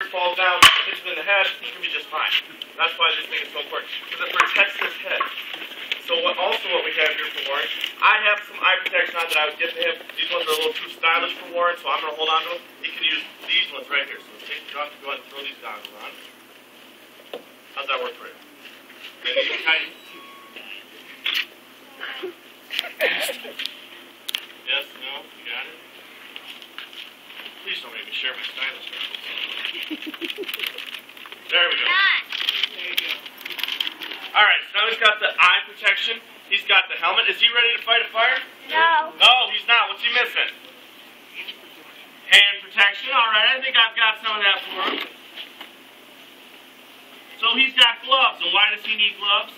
falls down, hits him in the head, he's going to be just fine. That's why this thing is so important, because it protects his head. So what we have here for Warren, I have some eye protection on that I would give to him. These ones are a little too stylish for Warren, so I'm going to hold on to them. He can use these ones right here. So take the drop and go ahead and throw these goggles on. How's that work for you? Yes, no, you got it? Please don't make me share my stylish goggles. There we go. There you go. Alright, so now he's got the eye protection. He's got the helmet. Is he ready to fight a fire? No. No, he's not. What's he missing? Hand protection. Alright, I think I've got some of that for him. So he's got gloves. And why does he need gloves?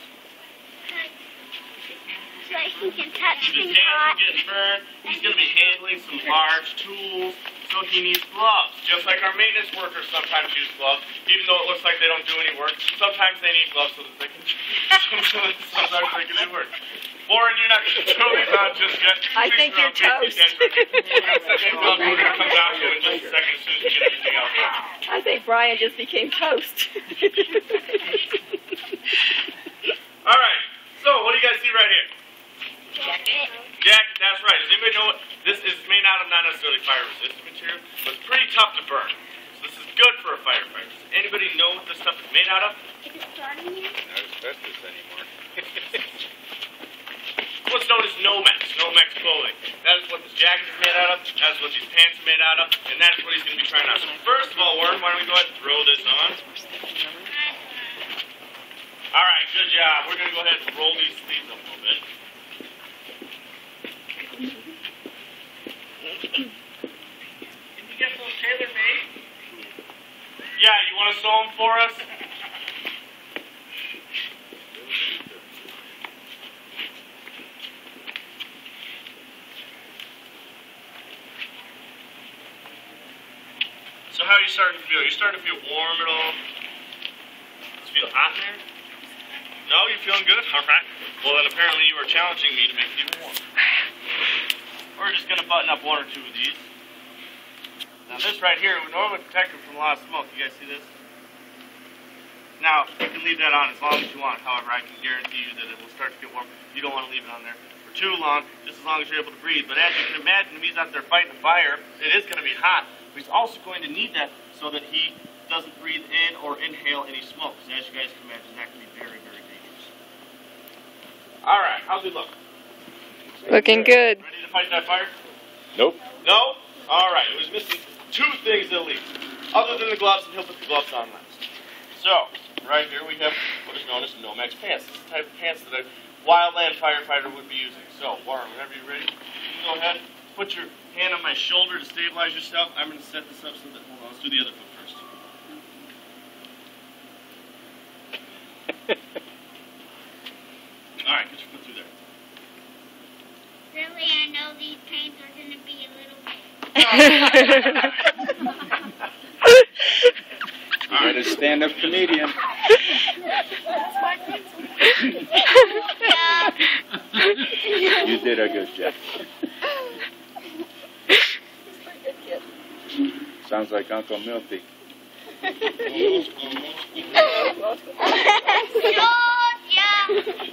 So he can touch His things hands hot. are getting burned. He's going to be handling some large tools, so he needs gloves. Just like our maintenance workers sometimes use gloves, even though it looks like they don't do any work. Sometimes they need gloves so that they can sometimes they can do work. Warren, you're not going to throw these on just yet. I think you're toast. We're going to come down to it in just a second as soon as we get everything else out. I think Brian just became toast. All right, so what do you guys see right here? Jacket. Jacket, that's right. Does anybody know what this is made out of? Not necessarily fire-resistant material, but it's pretty tough to burn. So this is good for a firefighter. Does anybody know what this stuff is made out of? Is it starting here? Not asbestos anymore. What's known as Nomex, Nomex clothing. That is what this jacket is made out of, that is what these pants are made out of, and that is what he's going to be trying out. So first of all, Warren, why don't we go ahead and throw this on? Alright, good job. We're going to go ahead and roll these sleeves up a little bit. Can you get those tailor-made? Yeah, you want to sew them for us? So how are you starting to feel? Are you starting to feel warm at all? Does it feel hot in there? No, you're feeling good? Alright. Well then apparently you are challenging me to make you warm. We're just going to button up one or two of these. Now this right here would normally protect it from a lot of smoke. You guys see this? Now, you can leave that on as long as you want. However, I can guarantee you that it will start to get warm. You don't want to leave it on there for too long, just as long as you're able to breathe. But as you can imagine, if he's out there fighting a fire, it is going to be hot. But he's also going to need that so that he doesn't breathe in or inhale any smoke. So as you guys can imagine, that can be very, very dangerous. Alright, how's he look? Looking good. Ready to fight that fire? Nope. No? Alright, he was missing two things at least. Other than the gloves, and he'll put the gloves on last. So, right here we have what is known as Nomex pants. This is the type of pants that a wildland firefighter would be using. So, Warren, whenever you're ready, you can go ahead, put your hand on my shoulder to stabilize yourself. I'm going to set this up so that, hold on, let's do the other foot first. Alright, get your foot through there. Really, I know these pains are going to be a little bit. You're a stand-up comedian. You did a good job. Sounds like Uncle Milty.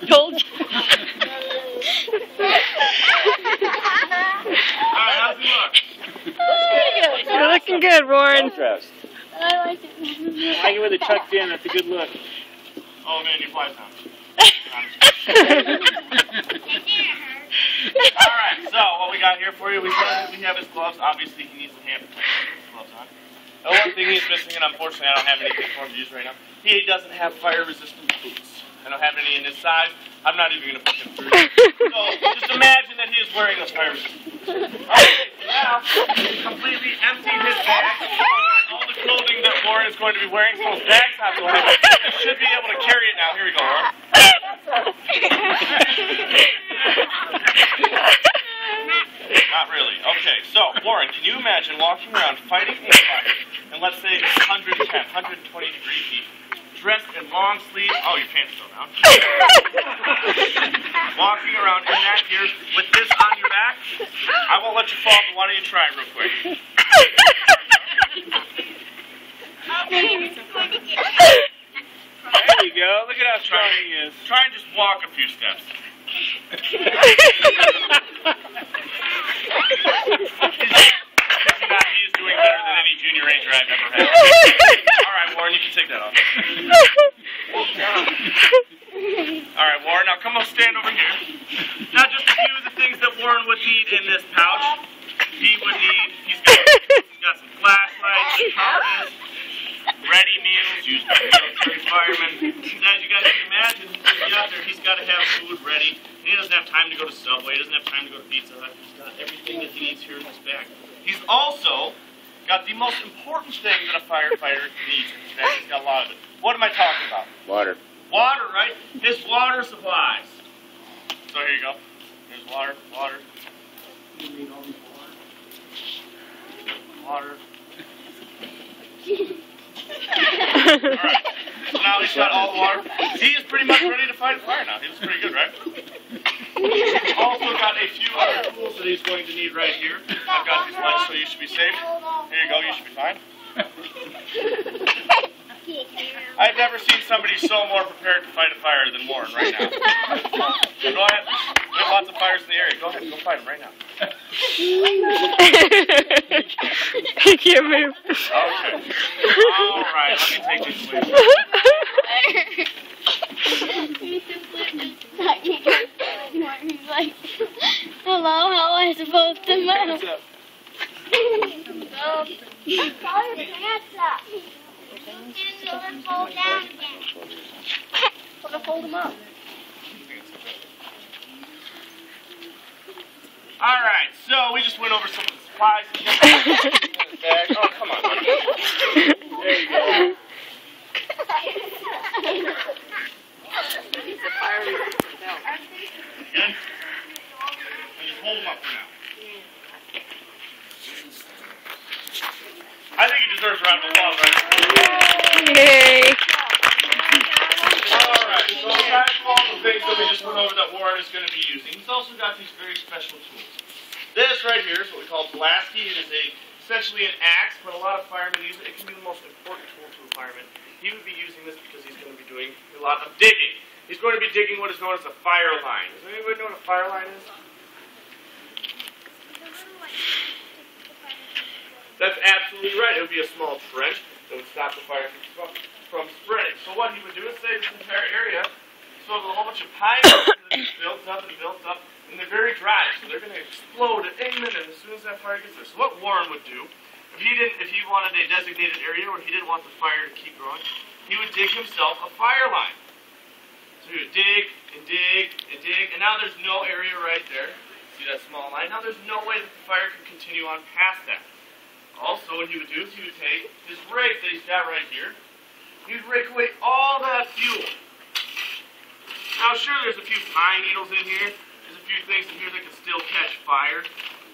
Told you. Alright, how's he look? You're looking good, Warren. Dressed. I like it. I like it with it tucked in. That's a good look. Oh man, you fly now. Alright, so what we got here for you, we have his gloves. Obviously he needs the hand protection with his gloves on. The one thing he's missing, and unfortunately I don't have anything for him to use right now, he doesn't have fire-resistant boots. I don't have any in his size. I'm not even going to put him through. So just imagine that he is wearing those fire-resistant boots. Alright, now he's completely emptied his bag. All the clothing that Warren is going to be wearing, so his bag's not so heavy. He should be able to carry it now. Here we go, Warren. Not really. Okay, so, Warren, can you imagine walking around fighting a fire, and let's say it's 110, 120 degree heat, dressed in long sleeves, oh, your pants still down, walking around in that gear with this on your back? I won't let you fall, but why don't you try real quick? go. Look at how strong he is. Try and just walk a few steps. He's not, he is doing better than any junior ranger I've ever had. Alright, Warren, you can take that off. Alright, Warren, now come on, stand over here. Now, just a few of the things that Warren would need in this pouch. He's got some flashlights, compass, ready meals used by military firemen. As you guys can imagine, he's out there, he's got to have food ready. He doesn't have time to go to Subway, he doesn't have time to go to Pizza Hut. He's got everything that he needs here in his bag. He's also got the most important thing that a firefighter needs in his bag. He's got a lot of it. What am I talking about? Water. Water, right? His water supplies. So here you go. Here's water. Water. Alright. So now he's got all the water. He is pretty much ready to fight a fire now. He was pretty good, right? He's also got a few other tools that he's going to need right here. I've got these lights, so you should be safe. Here you go, you should be fine. I've never seen somebody so more prepared to fight a fire than Warren right now. So go ahead. We have lots of fires in the area. Go ahead, go fight them right now. He can't move. Okay. Alright, let me take this away. He's like, hello, how am I supposed to move? Call your pants up. And fold down again. Fold them up. Alright, so we just went over some of the supplies. Oh, come on. There you go. Good? And just hold them up for now. I think he deserves a round of applause, right? Yay. Alright, so aside from all the things that we just went over that Warren is going to be using, he's also got these very special tools. This right here is what we call Pulaski. It is essentially an axe, but a lot of firemen use it. It can be the most important tool to a fireman. He would be using this because he's going to be doing a lot of digging. He's going to be digging what is known as a fire line. Does anybody know what a fire line is? That's absolutely right. It would be a small trench that would stop the fire from spreading. So what he would do is say this entire area is filled with a whole bunch of pine that builds up and builds up, and they're very dry, so they're going to explode at any minute as soon as that fire gets there. So what Warren would do, if he wanted a designated area where he didn't want the fire to keep growing, he would dig himself a fire line. So he would dig and dig and dig, and now there's no area right there. See that small line? Now there's no way that the fire can continue on past that. Also, what he would do is he would take his rake that he's got right here, he would rake away all that fuel. Now sure, there's a few pine needles in here, there's a few things in here that can still catch fire,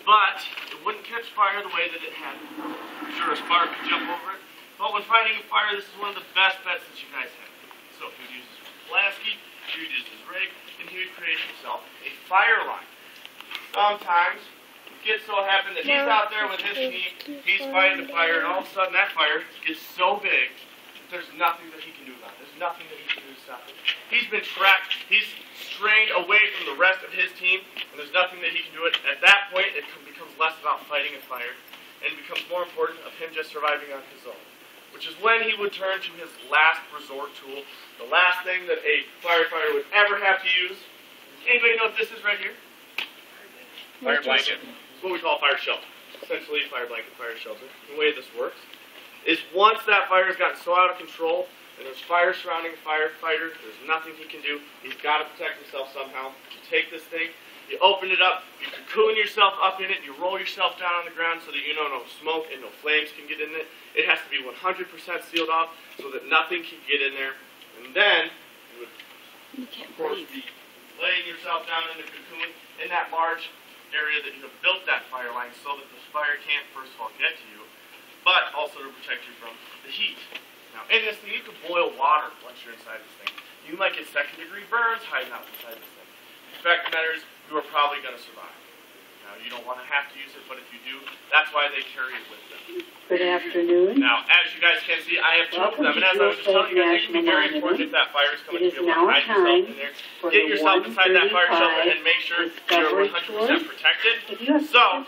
but it wouldn't catch fire the way that it had. Sure, a spark could jump over it, but when fighting a fire, this is one of the best bets that you guys have. So he would use his Pulaski, he would use his rake, and he would create himself a fire line. Sometimes it gets so happen that he's out there with his team, he's fighting the fire, and all of a sudden that fire gets so big that there's nothing that he can do about it. There's nothing that he can do to stop it. He's been trapped, he's strained away from the rest of his team, and there's nothing that he can do. At that point, it becomes less about fighting a fire, and it becomes more important of him just surviving on his own. Which is when he would turn to his last resort tool, the last thing that a firefighter would ever have to use. Anybody know what this is right here? Fire blanket. It's what we call a fire shelter. Essentially, fire blanket, fire shelter. The way this works is once that fire has gotten so out of control and there's fire surrounding a firefighter, there's nothing he can do. He's got to protect himself somehow. You take this thing, you open it up, you cocoon yourself up in it, you roll yourself down on the ground so that you know no smoke and no flames can get in it. It has to be 100% sealed off so that nothing can get in there. And then you would, of course, be laying yourself down in the cocoon in that large area that you have built that fire line so that the fire can't, first of all, get to you, but also to protect you from the heat. Now, in this thing, you can boil water once you're inside this thing. You might get second-degree burns hiding out inside this thing. The fact of the matter is, you are probably going to survive. Now, you don't want to have to use it, but if you do, that's why they carry it with them. Good afternoon. Now, as you guys can see, I have two of them. And as I was just telling you guys, it can be very important if that fire is coming to be able to hide yourself in there. Get yourself inside that fire shelter and make sure you're 100% protected. So,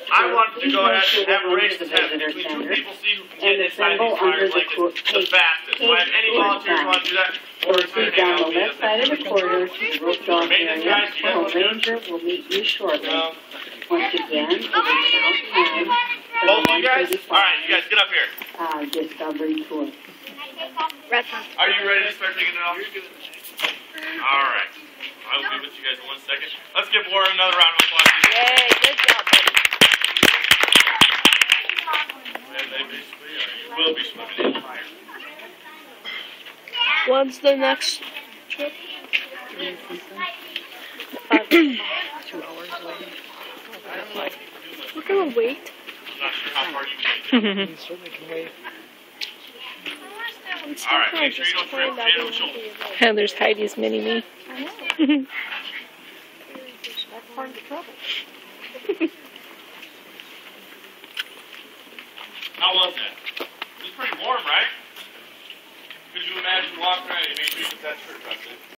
I wanted to go ahead and have a race test between two people, see who can get inside these fire blankets the fastest. So, if any volunteers want to do that, or proceed down the left side of the corridor to the roped off area. A ranger will meet you shortly. Once again, it is now time for both the of you guys? 135 Alright, you guys get up here. Discovery Tour. Are you ready to start taking it off? Alright. I will be with you guys in 1 second. Let's give Warren another round of applause. Yay, good job, buddy. And they basically are. You will be swimming in fire. When's the next trip? 2 hours later. We're gonna wait. I'm not sure how far you can take it. Certainly can wait. Alright, make sure you don't trip. Hand on the shoulder. And there's Heidi's mini-me. How was that? It was pretty warm, right? Could you imagine walking around and make sure you put that shirt up there?